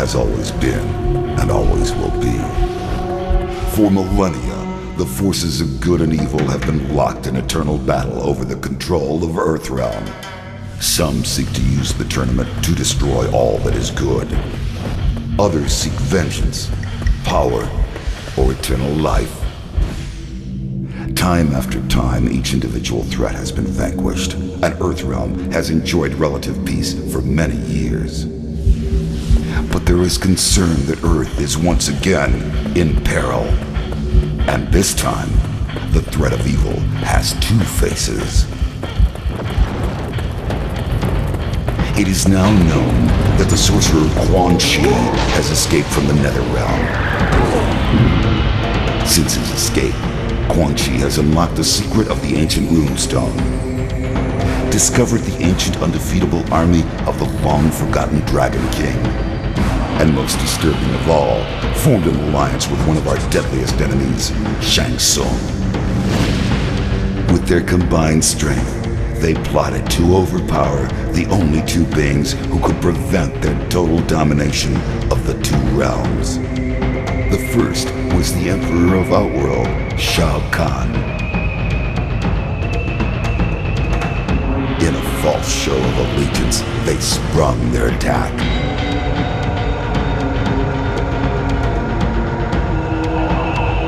has always been and always will be. For millennia, the forces of good and evil have been locked in eternal battle over the control of Earthrealm. Some seek to use the tournament to destroy all that is good. Others seek vengeance, power, or eternal life. Time after time, each individual threat has been vanquished, and Earthrealm has enjoyed relative peace for many years. But there is concern that Earth is once again in peril. And this time, the threat of evil has two faces. It is now known that the sorcerer Quan Chi has escaped from the Netherrealm. Since his escape, Quan Chi has unlocked the secret of the ancient runestone, discovered the ancient undefeatable army of the long-forgotten Dragon King, and most disturbing of all, formed an alliance with one of our deadliest enemies, Shang Tsung. With their combined strength, they plotted to overpower the only two beings who could prevent their total domination of the two realms. The first was the Emperor of Outworld, Shao Kahn. In a false show of allegiance, they sprung their attack.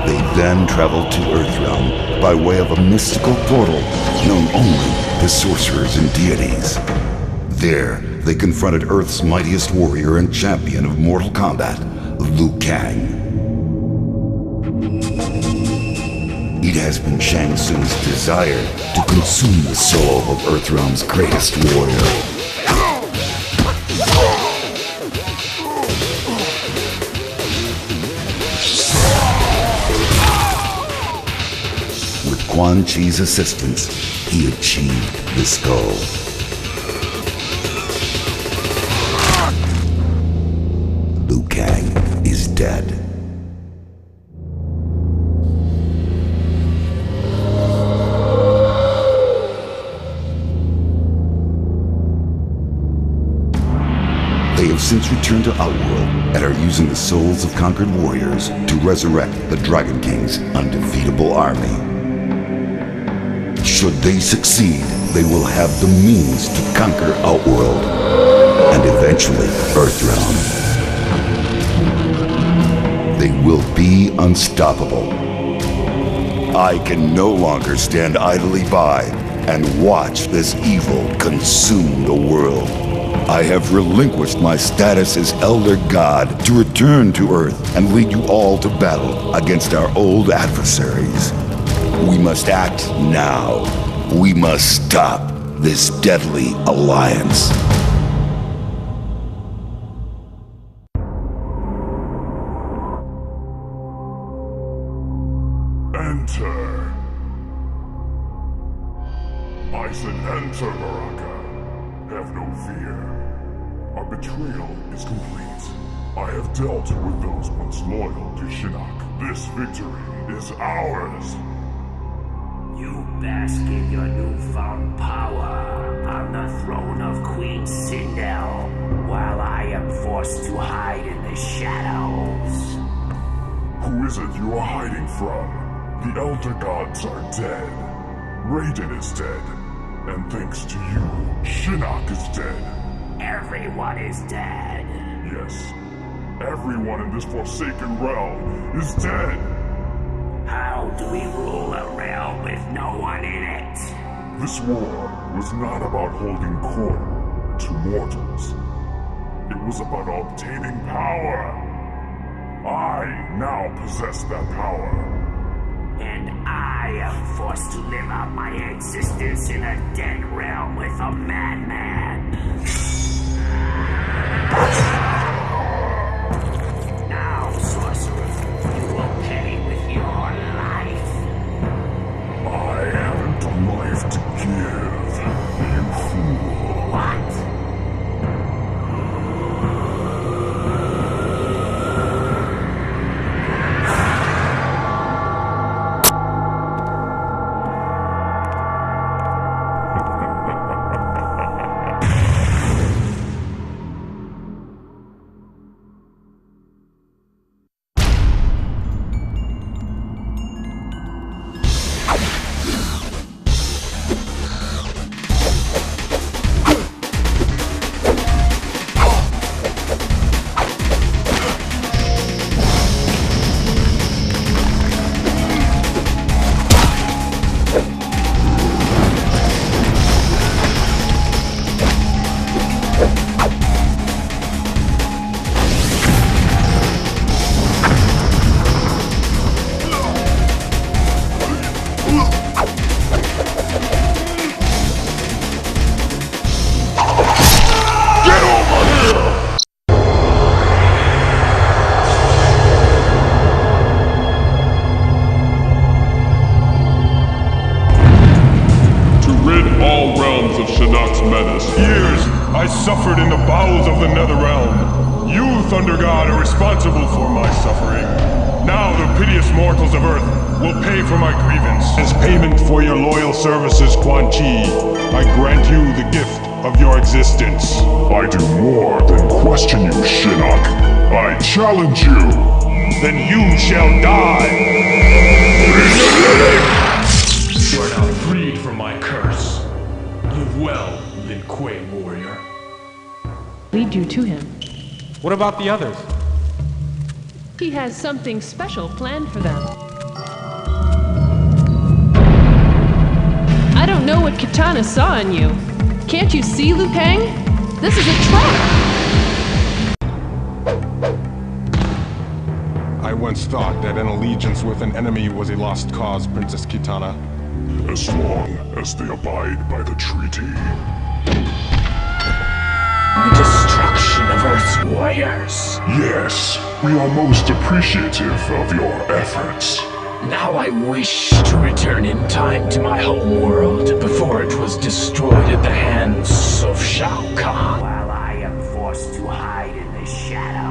They then traveled to Earthrealm by way of a mystical portal known only to sorcerers and deities. There, they confronted Earth's mightiest warrior and champion of Mortal Kombat, Liu Kang. It has been Shang Tsung's desire to consume the soul of Earthrealm's greatest warrior. With Quan Chi's assistance, he achieved this goal. Liu Kang is dead. They have since returned to Outworld and are using the souls of conquered warriors to resurrect the Dragon King's undefeatable army. Should they succeed, they will have the means to conquer Outworld and eventually Earthrealm. They will be unstoppable. I can no longer stand idly by and watch this evil consume the world. I have relinquished my status as Elder God to return to Earth and lead you all to battle against our old adversaries. We must act now. We must stop this deadly alliance. Enter. I said enter, Baraka. Have no fear. Our betrayal is complete. I have dealt with those once loyal to Shinnok. This victory is ours. You bask in your newfound power on the throne of Queen Sindel, while I am forced to hide in the shadows. Who is it you are hiding from? The Elder Gods are dead. Raiden is dead. And thanks to you, Shinnok is dead. Everyone is dead. Yes. Everyone in this Forsaken Realm is dead. How do we rule a realm with no one in it? This war was not about holding court to mortals. It was about obtaining power. I now possess that power. And I am forced to live out my existence in a dead realm with a madman. Now, sorcerer, you will pay with your life. I haven't a life to give, you fool. What? Shinnok's menace. Years I suffered in the bowels of the Netherrealm. You, Thunder God, are responsible for my suffering. Now the piteous mortals of Earth will pay for my grievance. As payment for your loyal services, Quan Chi, I grant you the gift of your existence. I do more than question you, Shinnok. I challenge you. Then you shall die. You are now freed from my curse. Live well, Lin Kuei warrior. Lead you to him. What about the others? He has something special planned for them. I don't know what Katana saw in you. Can't you see, Liu Kang? This is a trap! I once thought that an allegiance with an enemy was a lost cause, Princess Kitana. As long as they abide by the treaty. The destruction of Earth's warriors. Yes, we are most appreciative of your efforts. Now I wish to return in time to my home world before it was destroyed at the hands of Shao Kahn. While I am forced to hide in the shadows.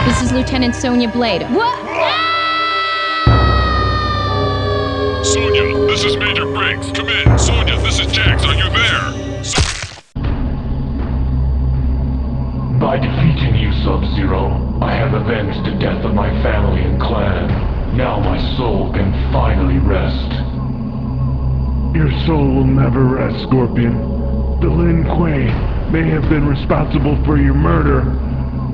This is Lieutenant Sonya Blade. What? Sonya, this is Major Briggs. Come in. Sonya, this is Jax. Are you there? By defeating you, Sub-Zero, I have avenged the death of my family and clan. Now my soul can finally rest. Your soul will never rest, Scorpion. The Lin Kuei may have been responsible for your murder,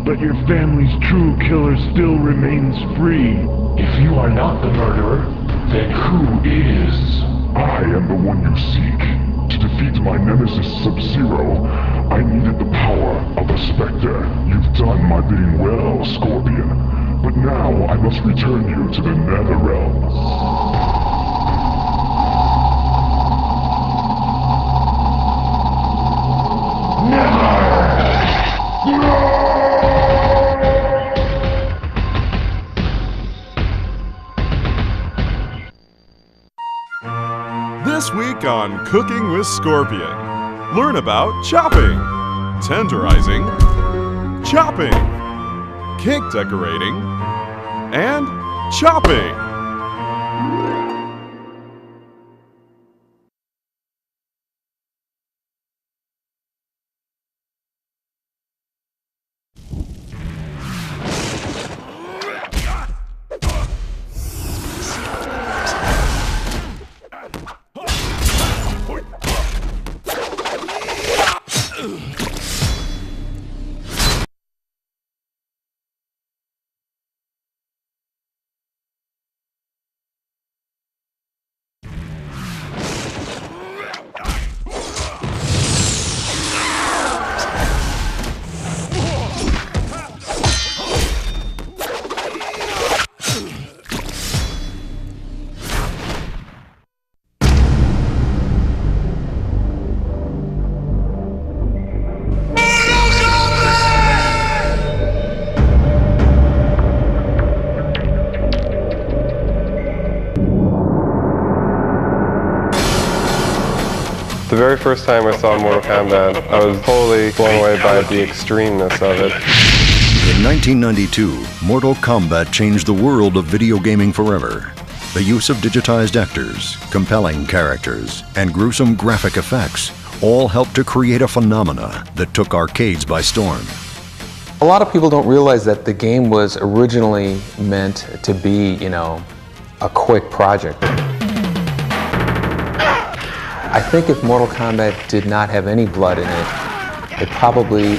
but your family's true killer still remains free. If you are not the murderer, then who is? I am the one you seek. To defeat my nemesis Sub-Zero, I needed the power of a Spectre. You've done my bidding well, Scorpion. But now I must return you to the Netherrealm. This week on Cooking with Scorpion, learn about chopping, tenderizing, chopping, cake decorating, and chopping. The very first time I saw Mortal Kombat, I was totally blown away by the extremeness of it. In 1992, Mortal Kombat changed the world of video gaming forever. The use of digitized actors, compelling characters, and gruesome graphic effects all helped to create a phenomena that took arcades by storm. A lot of people don't realize that the game was originally meant to be, a quick project. I think if Mortal Kombat did not have any blood in it, it probably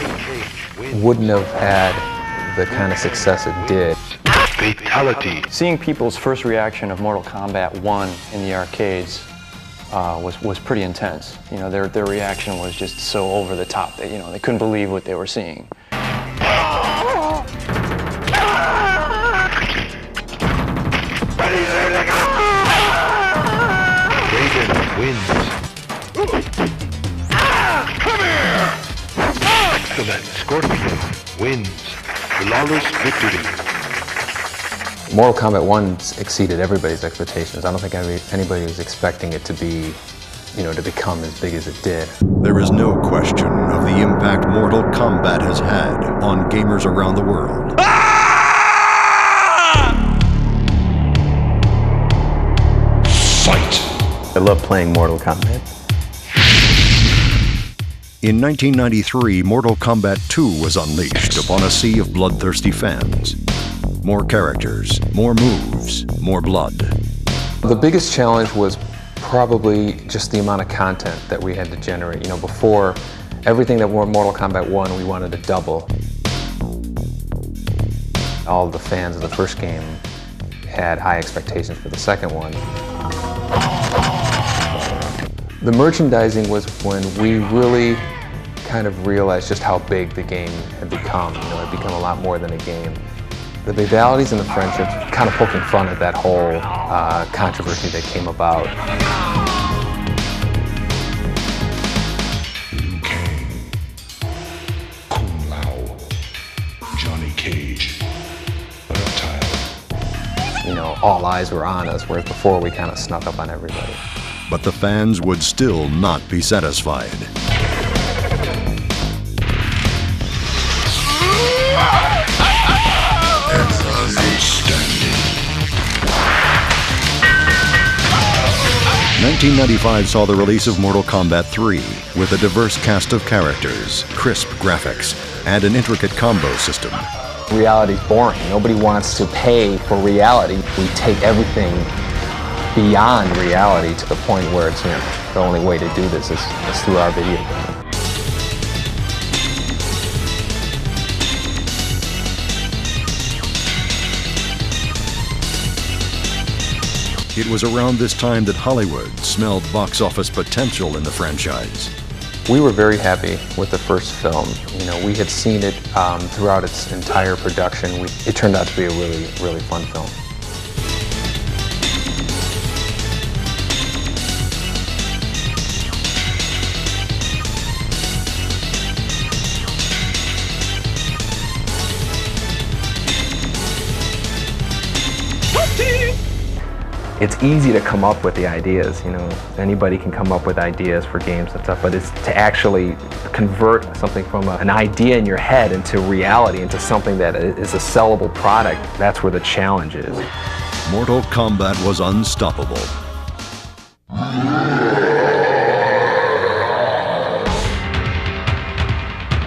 wouldn't have had the kind of success it did. Fatality. Seeing people's first reaction of Mortal Kombat 1 in the arcades was pretty intense. You know, their reaction was just so over the top that, you know, they couldn't believe what they were seeing. Raven wins. Come here! Excellent. Scorpion wins. Flawless victory. Mortal Kombat 1 exceeded everybody's expectations. I don't think anybody was expecting it to be, you know, to become as big as it did. There is no question of the impact Mortal Kombat has had on gamers around the world. Fight! I love playing Mortal Kombat. In 1993, Mortal Kombat 2 was unleashed upon a sea of bloodthirsty fans. More characters, more moves, more blood. The biggest challenge was probably just the amount of content that we had to generate. You know, before, everything that were Mortal Kombat 1, we wanted to double. All the fans of the first game had high expectations for the second one. The merchandising was when we really kind of realized just how big the game had become. You know, it had become a lot more than a game. The rivalities and the friendships, kind of poking fun at that whole controversy that came about. Liu Kang, Kung Lao, Johnny Cage, Reptile. You know, all eyes were on us, whereas before we kind of snuck up on everybody. But the fans would still not be satisfied. Outstanding. 1995 saw the release of Mortal Kombat 3 with a diverse cast of characters, crisp graphics, and an intricate combo system. Reality's boring. Nobody wants to pay for reality. We take everything beyond reality to the point where it's, you know, the only way to do this is through our video game. It was around this time that Hollywood smelled box office potential in the franchise. We were very happy with the first film. You know, we had seen it throughout its entire production. It turned out to be a really, really fun film. It's easy to come up with the ideas, you know. Anybody can come up with ideas for games and stuff, but it's to actually convert something from an idea in your head into reality, into something that is a sellable product. That's where the challenge is. Mortal Kombat was unstoppable.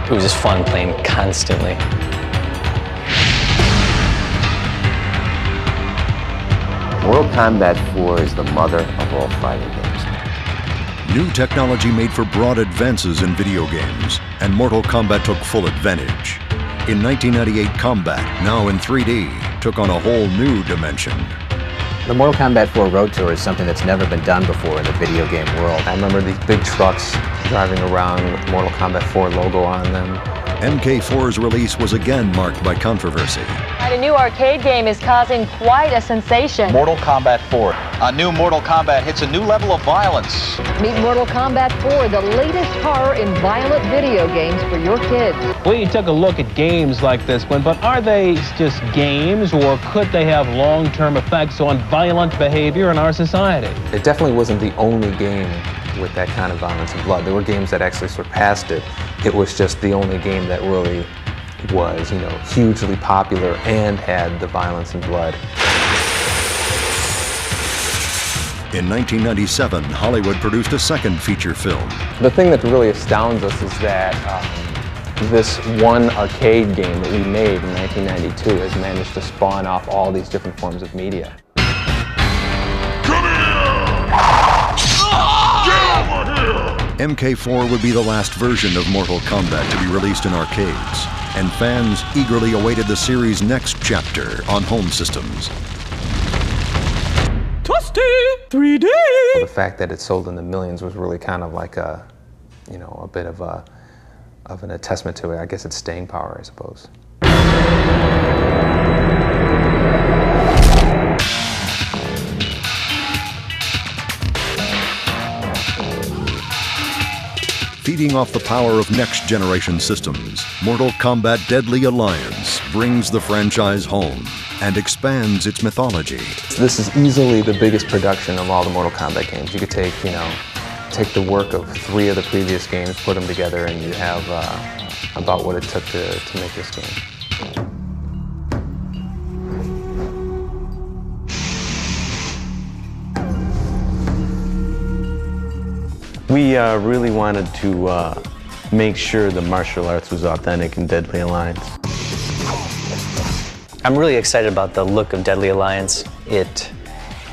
It was just fun playing constantly. Mortal Kombat 4 is the mother of all fighting games. New technology made for broad advances in video games, and Mortal Kombat took full advantage. In 1998, Kombat, now in 3D, took on a whole new dimension. The Mortal Kombat 4 Road Tour is something that's never been done before in the video game world. I remember these big trucks driving around with the Mortal Kombat 4 logo on them. MK4's release was again marked by controversy. A new arcade game is causing quite a sensation. Mortal Kombat 4. A new Mortal Kombat hits a new level of violence. Meet Mortal Kombat 4, the latest horror in violent video games for your kids. We took a look at games like this one, but are they just games, or could they have long-term effects on violent behavior in our society? It definitely wasn't the only game with that kind of violence and blood. There were games that actually surpassed it. It was just the only game that really was, you know, hugely popular and had the violence and blood. In 1997, Hollywood produced a second feature film. The thing that really astounds us is that this one arcade game that we made in 1992 has managed to spawn off all these different forms of media. MK4 would be the last version of Mortal Kombat to be released in arcades, and fans eagerly awaited the series' next chapter on home systems. Frosty 3D. The fact that it sold in the millions was really kind of like a, you know, a bit of an attestament to it. I guess it's staying power, I suppose. Feeding off the power of next-generation systems, Mortal Kombat Deadly Alliance brings the franchise home and expands its mythology. This is easily the biggest production of all the Mortal Kombat games. You could take, you know, take the work of 3 of the previous games, put them together, and you have about what it took to make this game. We really wanted to make sure the martial arts was authentic in Deadly Alliance. I'm really excited about the look of Deadly Alliance. It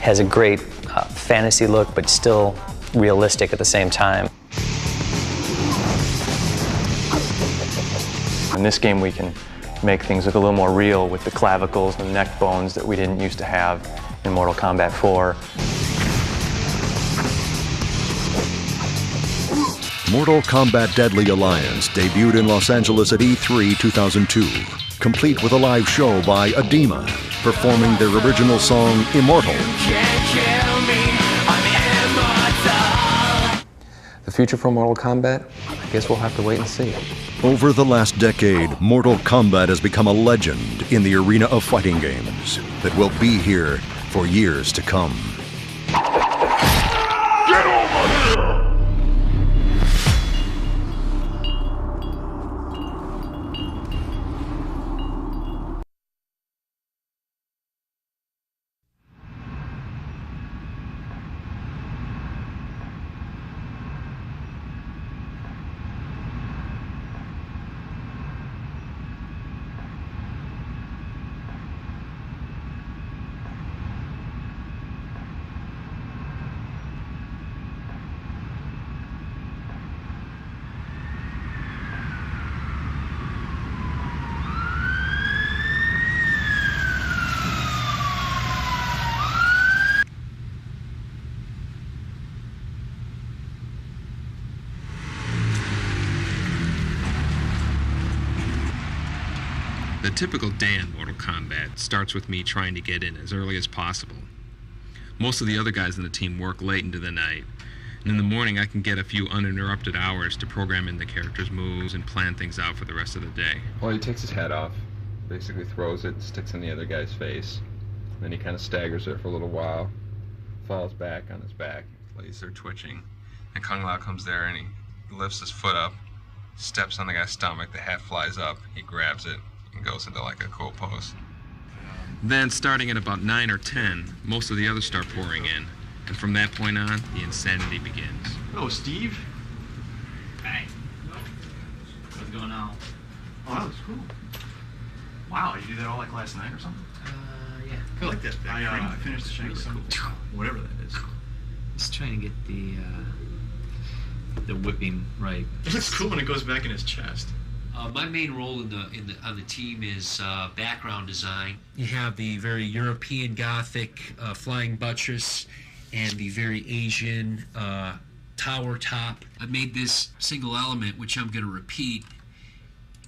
has a great fantasy look, but still realistic at the same time. In this game, we can make things look a little more real with the clavicles and the neck bones that we didn't used to have in Mortal Kombat 4. Mortal Kombat Deadly Alliance debuted in Los Angeles at E3 2002, complete with a live show by Adema, performing their original song, Immortal. The future for Mortal Kombat? I guess we'll have to wait and see. Over the last decade, Mortal Kombat has become a legend in the arena of fighting games that will be here for years to come. Get over here! The typical day in Mortal Kombat starts with me trying to get in as early as possible. Most of the other guys in the team work late into the night, and in the morning I can get a few uninterrupted hours to program in the characters' moves and plan things out for the rest of the day. Well, he takes his hat off, basically throws it, sticks in the other guy's face, then he kind of staggers there for a little while, falls back on his back. Legs are twitching, and Kung Lao comes there and he lifts his foot up, steps on the guy's stomach, the hat flies up, he grabs it, and goes into like a cool pose. Then, starting at about 9 or 10, most of the others start pouring in, and from that point on, the insanity begins. Hello, Steve. Hey. What's going on? Oh, that looks cool. Wow, you do that all like last night or something? Yeah. Cool. I like that. I finished the Shang Tsung. Cool. Whatever that is. Just trying to get the whipping right. It looks cool when it goes back in his chest. My main role on the team is background design. You have the very European Gothic flying buttress and the very Asian tower top. I made this single element, which I'm going to repeat.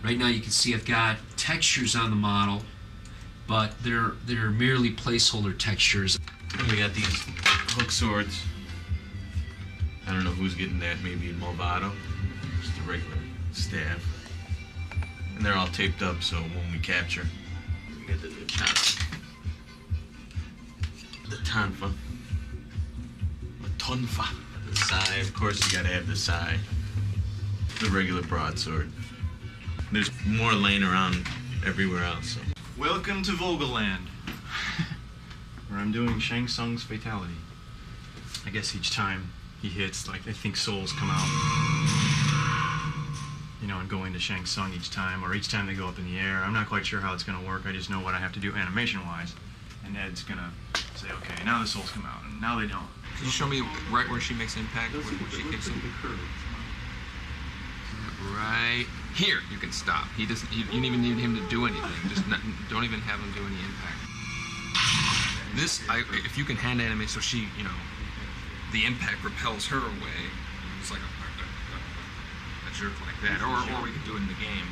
Right now you can see I've got textures on the model, but they're merely placeholder textures. And we got these hook swords. I don't know who's getting that, maybe Movado. Just a regular staff. And they're all taped up, so when we capture, we get the Tonfa. The Tonfa. The Sai, of course you gotta have the Sai. The regular broadsword. There's more laying around everywhere else. So. Welcome to Vogelland, where I'm doing Shang Tsung's Fatality. I guess each time he hits, like, I think souls come out. You know, and go into Shang Tsung each time, or each time they go up in the air. I'm not quite sure how it's going to work. I just know what I have to do animation-wise. And Ed's going to say, okay, now the souls come out, and now they don't. Can you show me right where she makes impact, when she kicks him? Right here, you can stop. He doesn't. You don't even need him to do anything. Just don't even have him do any impact. This, if you can hand animate so she, you know, the impact repels her away, it's like a jerk like that, or we could do it in the game.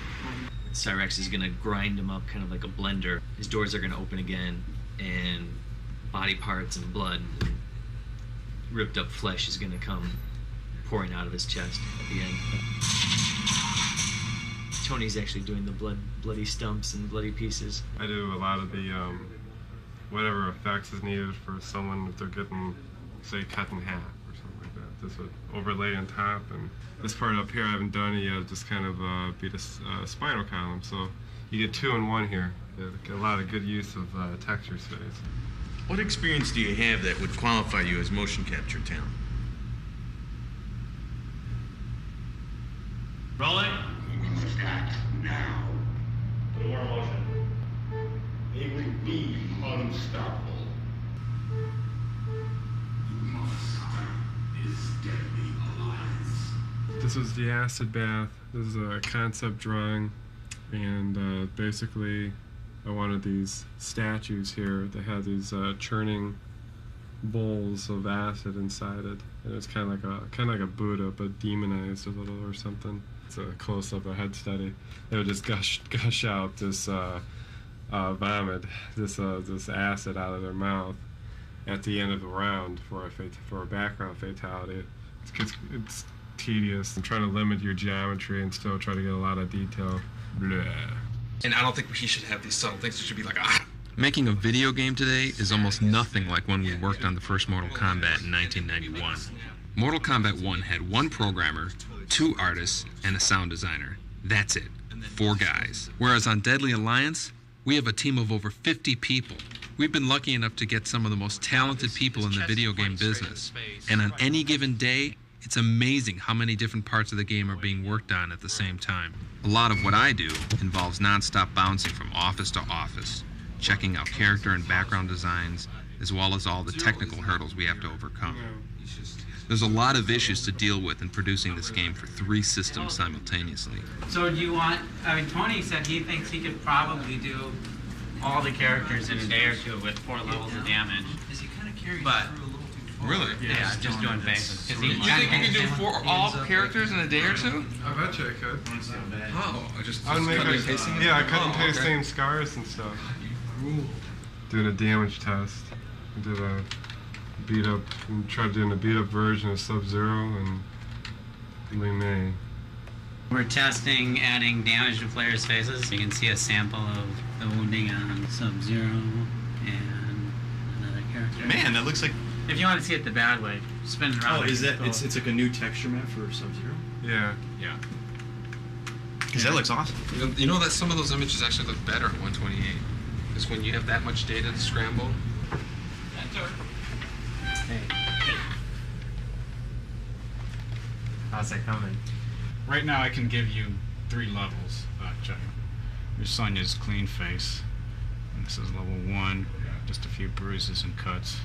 Cyrex is gonna grind him up kind of like a blender. His doors are gonna open again, and body parts and blood and ripped up flesh is gonna come pouring out of his chest at the end. Tony's actually doing the bloody stumps and bloody pieces. I do a lot of the whatever effects is needed for someone if they're getting, say, cut in half or something like that. This would overlay on top, and this part up here I haven't done it yet. Just kind of beat a spinal column, so you get 2 in 1 here. You get a lot of good use of texture space. What experience do you have that would qualify you as motion capture talent? Rolling. Start now. A little more motion. They will be unstoppable. You must stop this deadly alliance. This is the acid bath. This is a concept drawing, and basically I wanted these statues here that had these churning bowls of acid inside it, and it's kind of like a Buddha, but demonized a little or something. It's a close-up, a head study. They would just gush out this vomit, this acid out of their mouth at the end of the round for a background fatality. It's tedious. I'm trying to limit your geometry and still try to get a lot of detail. Blah. And I don't think he should have these subtle things. It should be like, ah. Making a video game today is almost nothing like when we worked on the first Mortal Kombat in 1991. Mortal Kombat 1 had 1 programmer, 2 artists, and a sound designer. That's it. 4 guys. Whereas on Deadly Alliance, we have a team of over 50 people. We've been lucky enough to get some of the most talented people in the video game business. And on any given day, it's amazing how many different parts of the game are being worked on at the same time. A lot of what I do involves non-stop bouncing from office to office, checking out character and background designs, as well as all the technical hurdles we have to overcome. There's a lot of issues to deal with in producing this game for 3 systems simultaneously. So do you want, I mean, Tony said he thinks he could probably do all the characters in a day or 2 with 4 levels of damage. But Really? yeah, just doing faces. You think you can do all characters in a day or 2? I bet you I could. Oh, I would make I cut and paste same scars and stuff. Doing a damage test. I did a tried doing a beat up version of Sub-Zero and Lee May. we're testing adding damage to players' faces. You can see a sample of the wounding on Sub-Zero and another character. Man, that looks like... If you want to see it the bad way, spin it around. Oh, is that... It's like a new texture map for Sub-Zero? Yeah. Yeah. Because that looks awesome. You know that some of those images actually look better at 128. Because when you have that much data to scramble... Enter. How's it coming? Right now I can give you 3 levels, Johnny. Your Sonya's clean face. And this is level 1, just a few bruises and cuts.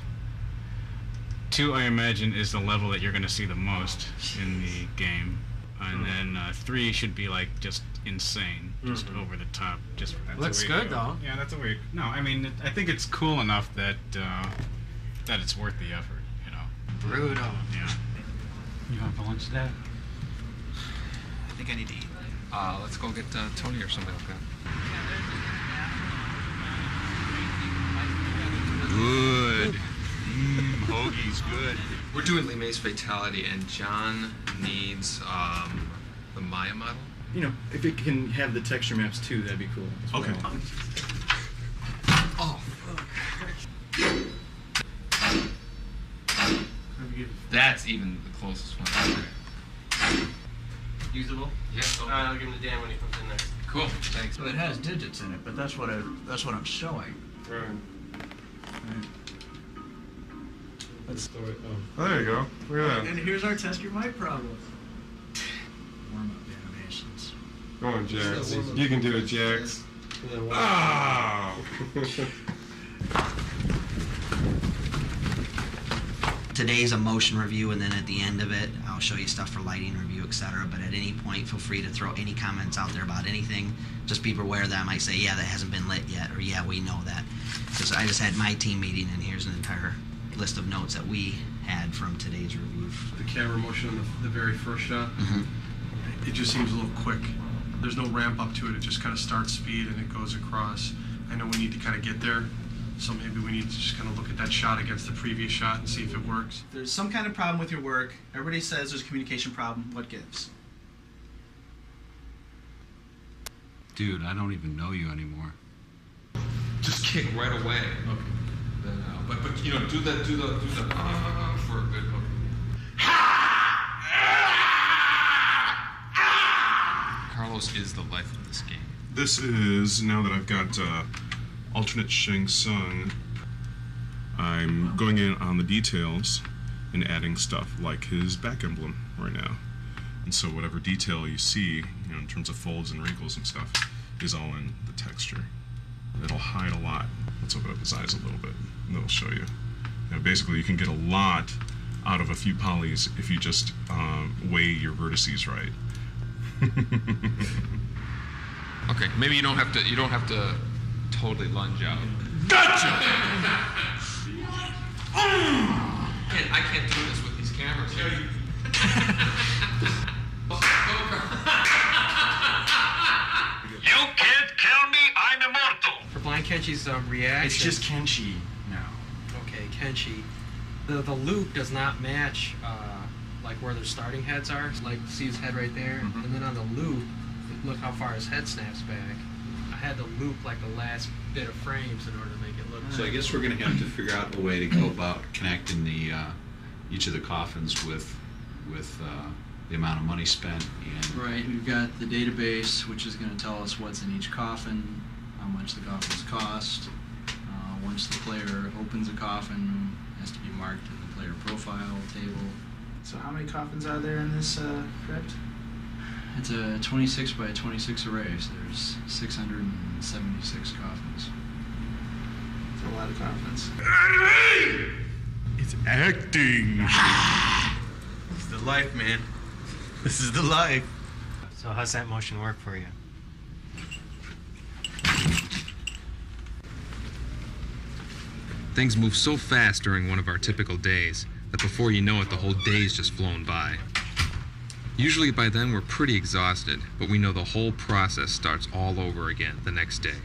2, I imagine, is the level that you're going to see the most in the game. And then 3 should be like just insane, just over the top. Just Looks good though. Yeah, that's a weird. No, I mean, I think it's cool enough that that it's worth the effort, you know. Brutal. Yeah. You want for lunch today? I think I need to eat. Let's go get Tony or something like that. Good. Hoagie's good. We're doing Lee May's Fatality, and John needs the Maya model. You know, if it can have the texture maps too, that'd be cool. Okay. Oh, that's even the closest one. Usable? Yeah. Alright, I'll give him to Dan when he comes in there. Cool. Thanks. So it has digits in it, but that's what I'm showing. Right. Right. Oh, there you go. Look at that. And here's our test your mic problem. Warm-up animations. Go on, Jax. You can do it, Jax. Oh! today's a motion review, and then at the end of it, I'll show you stuff for lighting review, etc. But at any point, feel free to throw any comments out there about anything. Just be aware that I might say, yeah, that hasn't been lit yet, or yeah, we know that. Because I just had my team meeting, and here's an entire list of notes that we had from today's review. The camera motion on the very first shot, Mm-hmm. it just seems a little quick. There's no ramp up to it. It just kind of starts speed and it goes across. I know we need to kind of get there, so maybe we need to just kind of look at that shot against the previous shot and see if it works. There's some kind of problem with your work. Everybody says there's a communication problem. What gives? Dude, I don't even know you anymore. Just kick right away. Okay. Then, but you know, do the for a good hook. Carlos is the life of this game. This is, now that I've got alternate Shang Tsung, I'm going in on the details and adding stuff like his back emblem right now. And so whatever detail you see, you know, in terms of folds and wrinkles and stuff, is all in the texture. It'll hide a lot. Let's open up his eyes a little bit, and that'll show you. Basically, you can get a lot out of a few polys if you just weigh your vertices right. Okay, maybe you don't have to totally lunge out. Gotcha! I can't do this with these cameras. You can't kill me, I'm immortal! For Blind Kenshi's reaction... It's just Kenshi now. Okay, Kenshi. The loop does not match like where their starting heads are. Like, see his head right there? Mm-hmm. And then on the loop, look how far his head snaps back. I had to loop like the last bit of frames in order to make it look So I guess we're going to have to figure out a way to go about connecting the each of the coffins with the amount of money spent. And Right, we've got the database, which is going to tell us what's in each coffin, how much the coffins cost. Once the player opens a coffin, it has to be marked in the player profile table. So how many coffins are there in this crypt? It's a 26 by 26 array, so there's 676 coffins. It's a lot of coffins. It's acting! This is the life, man. This is the life. So how's that motion work for you? Things move so fast during one of our typical days that before you know it, the whole day's just flown by. Usually by then we're pretty exhausted, but we know the whole process starts all over again the next day.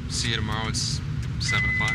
See you tomorrow, it's 7 o'clock.